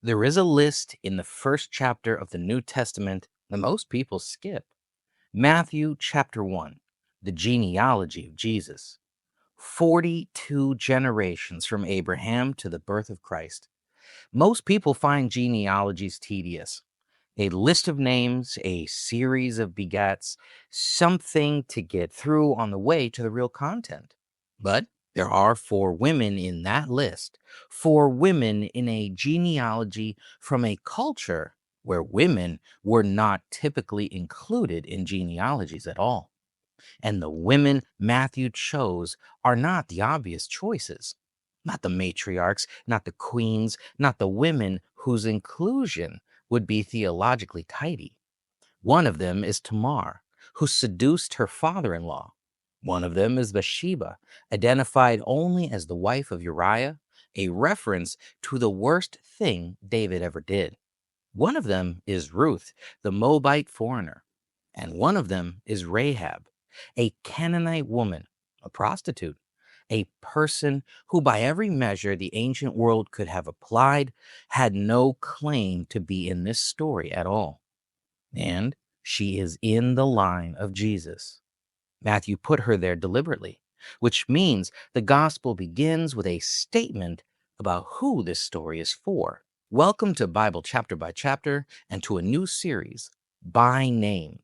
There is a list in the first chapter of the New Testament that most people skip. Matthew chapter 1, the genealogy of Jesus. 42 generations from Abraham to the birth of Christ. Most people find genealogies tedious. A list of names, a series of begats, something to get through on the way to the real content. But there are four women in that list, four women in a genealogy from a culture where women were not typically included in genealogies at all. And the women Matthew chose are not the obvious choices. Not the matriarchs, not the queens, not the women whose inclusion would be theologically tidy. One of them is Tamar, who seduced her father-in-law. One of them is Bathsheba, identified only as the wife of Uriah, a reference to the worst thing David ever did. One of them is Ruth, the Moabite foreigner, and one of them is Rahab, a Canaanite woman, a prostitute, a person who, by every measure the ancient world could have applied, had no claim to be in this story at all. And she is in the line of Jesus. Matthew put her there deliberately, which means the gospel begins with a statement about who this story is for. Welcome to Bible Chapter by Chapter and to a new series, By Name.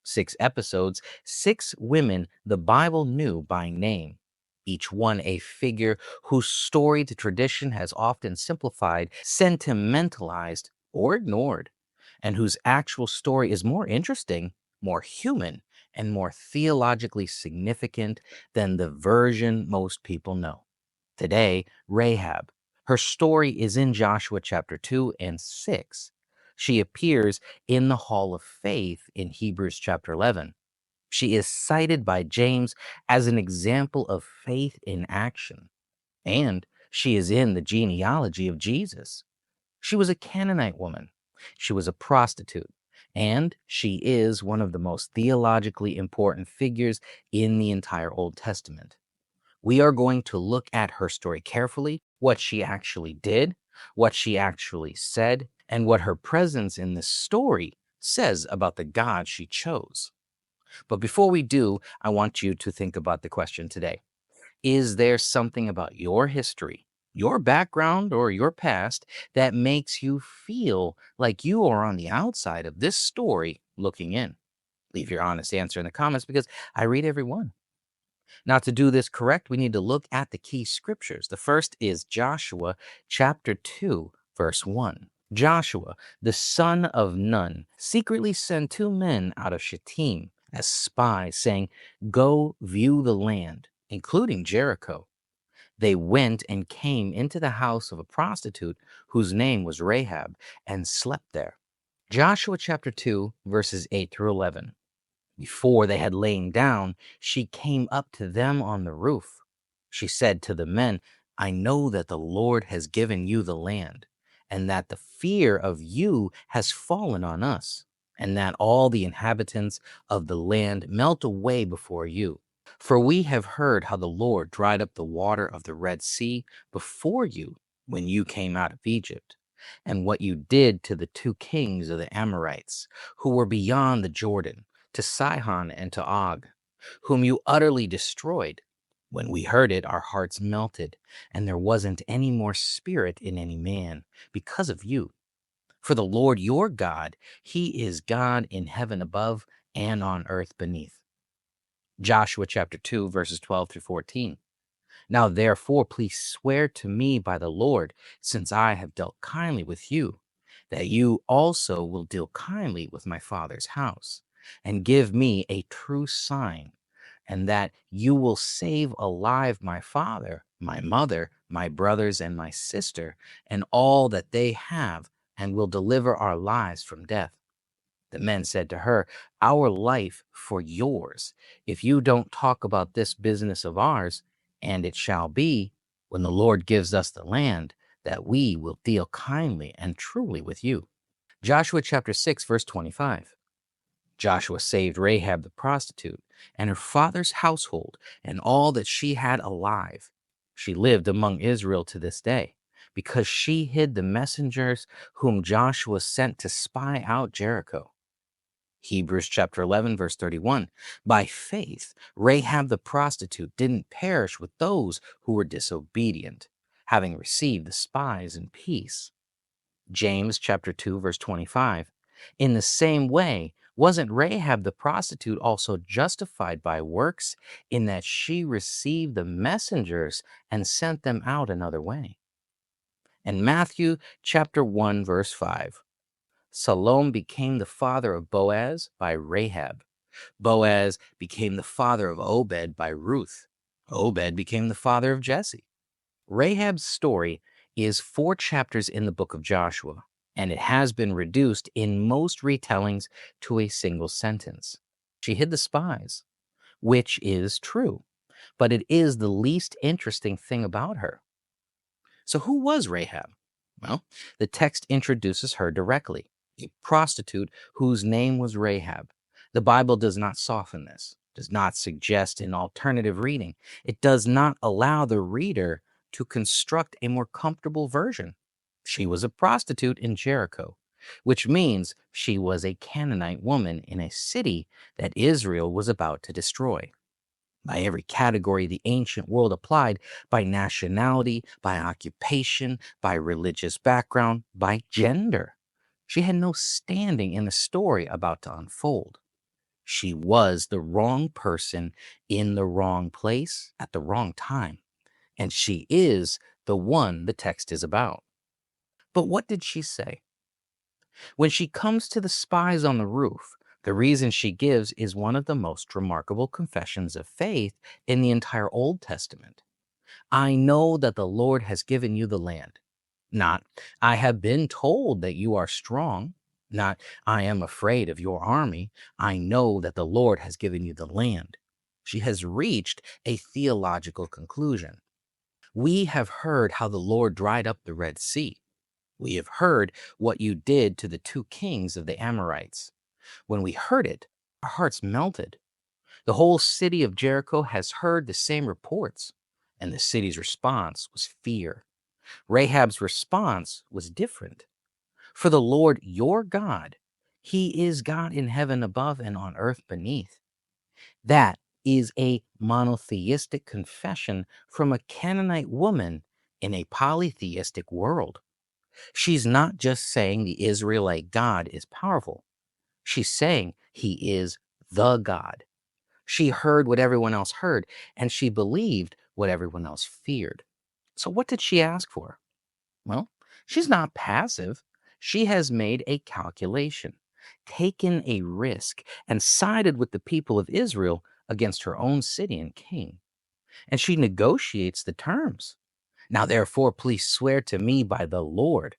6 episodes, 6 women the Bible knew by name, each one a figure whose story the tradition has often simplified, sentimentalized, or ignored, and whose actual story is more interesting, more human, and more theologically significant than the version most people know. Today, Rahab. Her story is in Joshua chapter 2 and 6. She appears in the Hall of Faith in Hebrews chapter 11. She is cited by James as an example of faith in action. And she is in the genealogy of Jesus. She was a Canaanite woman. She was a prostitute. And she is one of the most theologically important figures in the entire Old Testament. We are going to look at her story carefully, what she actually did, what she actually said, and what her presence in this story says about the God she chose. But before we do, I want you to think about the question today. Is there something about your history, your background, or your past that makes you feel like you are on the outside of this story looking in? Leave your honest answer in the comments because I read every one. Now, to do this correct, we need to look at the key scriptures. The first is Joshua chapter 2, verse 1. Joshua, the son of Nun, secretly sent 2 men out of Shittim as spies, saying, "Go view the land, including Jericho." They went and came into the house of a prostitute whose name was Rahab and slept there. Joshua chapter 2, verses 8 through 11. Before they had lain down, she came up to them on the roof. She said to the men, "I know that the Lord has given you the land, and that the fear of you has fallen on us, and that all the inhabitants of the land melt away before you. For we have heard how the Lord dried up the water of the Red Sea before you when you came out of Egypt, and what you did to the 2 kings of the Amorites who were beyond the Jordan, to Sihon and to Og, whom you utterly destroyed. When we heard it, our hearts melted, and there wasn't any more spirit in any man because of you. For the Lord your God, he is God in heaven above and on earth beneath." Joshua chapter 2, verses 12 through 14. "Now therefore, please swear to me by the Lord, since I have dealt kindly with you, that you also will deal kindly with my father's house, and give me a true sign, and that you will save alive my father, my mother, my brothers, and my sister, and all that they have, and will deliver our lives from death." The men said to her, "Our life for yours, if you don't talk about this business of ours. And it shall be, when the Lord gives us the land, that we will deal kindly and truly with you." Joshua chapter 6, verse 25. Joshua saved Rahab the prostitute and her father's household and all that she had alive. She lived among Israel to this day, because she hid the messengers whom Joshua sent to spy out Jericho. Hebrews chapter 11, verse 31. By faith, Rahab the prostitute didn't perish with those who were disobedient, having received the spies in peace. James chapter 2, verse 25. In the same way, wasn't Rahab the prostitute also justified by works in that she received the messengers and sent them out another way? And Matthew chapter 1, verse 5. Salome became the father of Boaz by Rahab. Boaz became the father of Obed by Ruth. Obed became the father of Jesse. Rahab's story is 4 chapters in the book of Joshua, and it has been reduced in most retellings to a single sentence. She hid the spies, which is true, but it is the least interesting thing about her. So, who was Rahab? Well, the text introduces her directly, a prostitute whose name was Rahab. The Bible does not soften this, does not suggest an alternative reading. It does not allow the reader to construct a more comfortable version. She was a prostitute in Jericho, which means she was a Canaanite woman in a city that Israel was about to destroy. By every category the ancient world applied, by nationality, by occupation, by religious background, by gender. She had no standing in the story about to unfold. She was the wrong person in the wrong place at the wrong time. And she is the one the text is about. But what did she say? When she comes to the spies on the roof, the reason she gives is one of the most remarkable confessions of faith in the entire Old Testament. I know that the Lord has given you the land. Not, I have been told that you are strong. Not, I am afraid of your army. I know that the Lord has given you the land. She has reached a theological conclusion. We have heard how the Lord dried up the Red Sea. We have heard what you did to the 2 kings of the Amorites. When we heard it, our hearts melted. The whole city of Jericho has heard the same reports, and the city's response was fear. Rahab's response was different. For the Lord your God, he is God in heaven above and on earth beneath. That is a monotheistic confession from a Canaanite woman in a polytheistic world. She's not just saying the Israelite God is powerful. She's saying he is the God. She heard what everyone else heard, and she believed what everyone else feared. So, what did she ask for? Well, she's not passive. She has made a calculation, taken a risk, and sided with the people of Israel against her own city and king. And she negotiates the terms. Now, therefore, please swear to me by the Lord.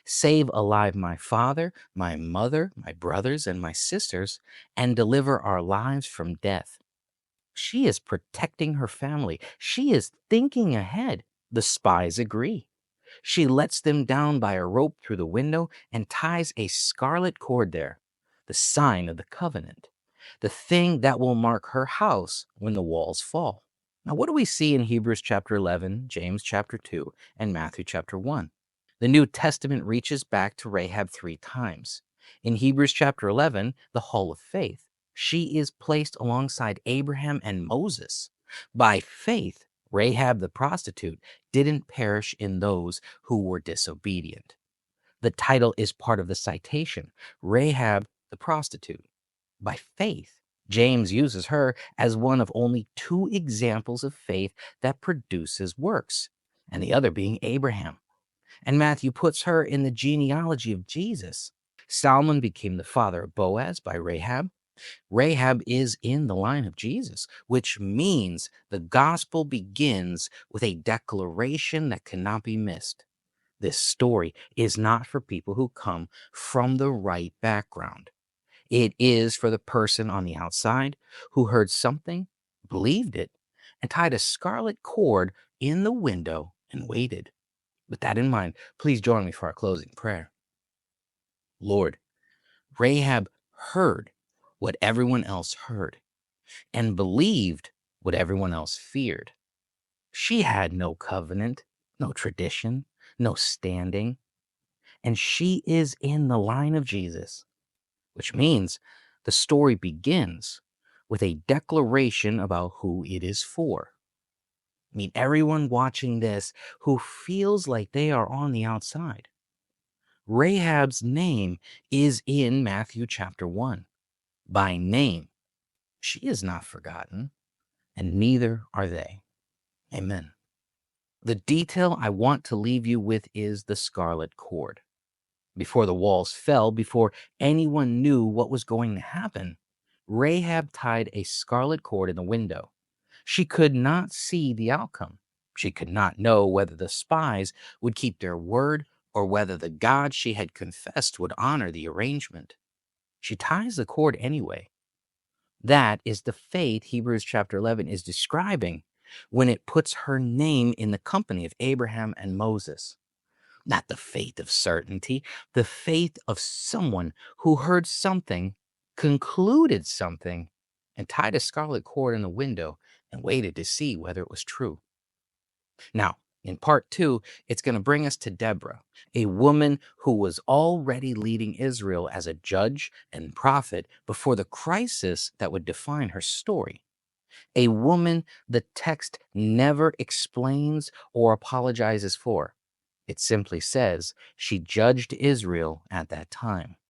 Save alive my father, my mother, my brothers, and my sisters, and deliver our lives from death. She is protecting her family. She is thinking ahead. The spies agree. She lets them down by a rope through the window and ties a scarlet cord there, the sign of the covenant, the thing that will mark her house when the walls fall. Now, what do we see in Hebrews chapter 11, James chapter 2, and Matthew chapter 1? The New Testament reaches back to Rahab 3 times. In Hebrews chapter 11, the hall of faith, she is placed alongside Abraham and Moses. By faith, Rahab the prostitute didn't perish in those who were disobedient. The title is part of the citation, Rahab the prostitute. By faith, James uses her as one of only 2 examples of faith that produces works, and the other being Abraham. And Matthew puts her in the genealogy of Jesus. Salmon became the father of Boaz by Rahab. Rahab is in the line of Jesus, which means the gospel begins with a declaration that cannot be missed. This story is not for people who come from the right background. It is for the person on the outside who heard something, believed it, and tied a scarlet cord in the window and waited. With that in mind, please join me for our closing prayer. Lord, Rahab heard what everyone else heard and believed what everyone else feared. She had no covenant, no tradition, no standing, and she is in the line of Jesus, which means the story begins with a declaration about who it is for. I mean, everyone watching this who feels like they are on the outside. Rahab's name is in Matthew chapter 1. By name, she is not forgotten, and neither are they. Amen. The detail I want to leave you with is the scarlet cord. Before the walls fell, before anyone knew what was going to happen, Rahab tied a scarlet cord in the window. She could not see the outcome. She could not know whether the spies would keep their word or whether the God she had confessed would honor the arrangement. She ties the cord anyway. That is the faith Hebrews chapter 11 is describing when it puts her name in the company of Abraham and Moses. Not the faith of certainty, the faith of someone who heard something, concluded something, and tied a scarlet cord in the window and waited to see whether it was true. Now, in part 2, it's going to bring us to Deborah, a woman who was already leading Israel as a judge and prophet before the crisis that would define her story. A woman the text never explains or apologizes for. It simply says she judged Israel at that time.